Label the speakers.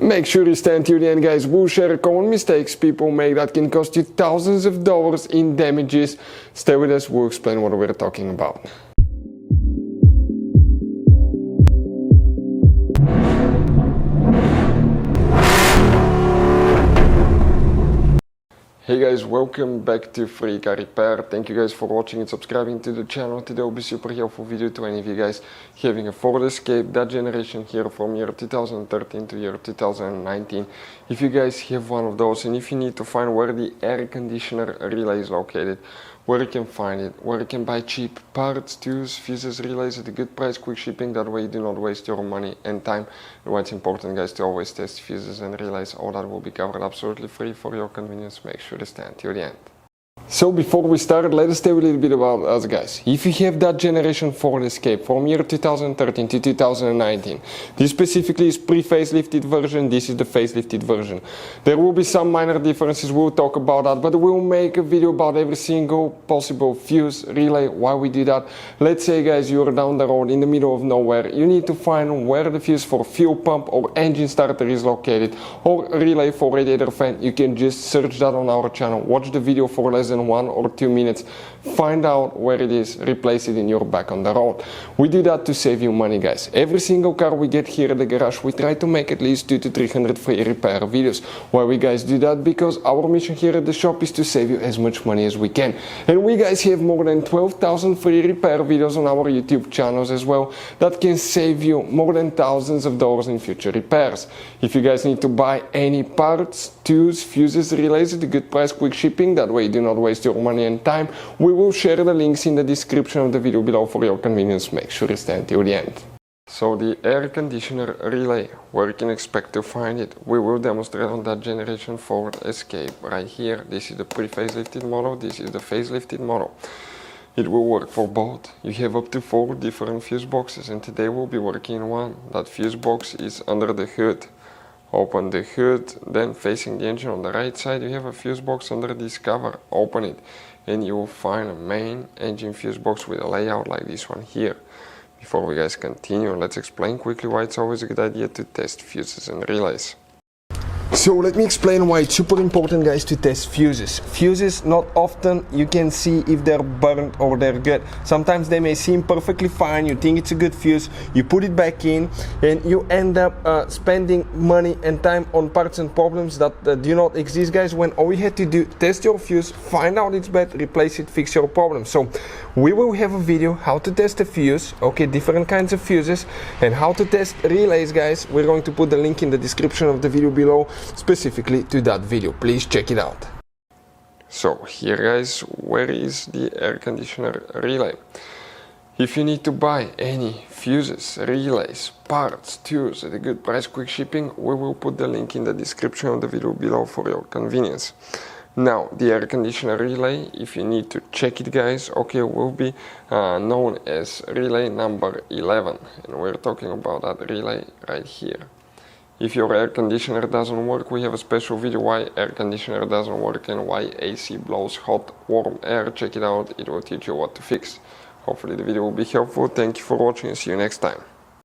Speaker 1: Make sure you stay until the end, guys. We'll share common mistakes people make that can cost you thousands of dollars in damages. Stay with us, we'll explain what we're talking about. Hey guys, welcome back to Free Car Repair. Thank you guys for watching and subscribing to the channel. Today will be super helpful video to any of you guys having a Ford Escape, that generation here from year 2013 to year 2019. If you guys have one of those and if you need to find where the air conditioner relay is located, where you can find it, where you can buy cheap parts, tools, fuses, relays at a good price, quick shipping, that way you do not waste your money and time. And what's important, guys, to always test fuses and relays, all that will be covered absolutely free for your convenience. Make sure to stay until the end. So before we start, let us tell you a little bit about us, guys. If you have that generation Ford Escape from year 2013 to 2019, this specifically is pre-facelifted version, this is the facelifted version. There will be some minor differences, we'll talk about that, but we'll make a video about every single possible fuse, relay, why we do that. Let's say, guys, you're down the road in the middle of nowhere, you need to find where the fuse for fuel pump or engine starter is located, or relay for radiator fan. You can just search that on our channel, watch the video for less than 1 or 2 minutes, find out where it is, replace it in your back on the road. We do that to save you money, guys. Every single car we get here at the garage, we try to make at least 200 to 300 free repair videos. Why we guys do that? Because our mission here at the shop is to save you as much money as we can. And we guys have more than 12,000 free repair videos on our YouTube channels as well that can save you more than thousands of dollars in future repairs. If you guys need to buy any parts, tools, fuses, relays at a good price, quick shipping, that way you do not waste your money and time, we will share the links in the description of the video below for your convenience. Make sure to stay until the end. So the air conditioner relay, where you can expect to find it, we will demonstrate on that generation Ford Escape right here. This is the pre-facelifted model, this is the facelifted model. It will work for both. You have up to 4 different fuse boxes and today we'll be working one. That fuse box is under the hood. Open the hood, then facing the engine on the right side you have a fuse box under this cover. Open it and you will find a main engine fuse box with a layout like this one here. Before we guys continue, let's explain quickly why it's always a good idea to test fuses and relays. So let me explain why it's super important, guys, to test fuses. Fuses, not often you can see if they're burnt or they're good. Sometimes they may seem perfectly fine, you think it's a good fuse, you put it back in and you end up spending money and time on parts and problems that do not exist, guys, when all you had to do, test your fuse, find out it's bad, replace it, fix your problem. So we will have a video how to test a fuse, okay, different kinds of fuses, and how to test relays, guys. We're going to put the link in the description of the video below specifically to that video. Please check it out. So here, guys, where is the air conditioner relay? If you need to buy any fuses, relays, parts, tools at a good price, quick shipping, we will put the link in the description of the video below for your convenience. Now, the air conditioner relay, if you need to check it, guys, okay, will be known as relay number 11, and we're talking about that relay right here. If your air conditioner doesn't work, we have a special video why air conditioner doesn't work and why AC blows hot, warm air. Check it out, it will teach you what to fix. Hopefully the video will be helpful. Thank you for watching and see you next time.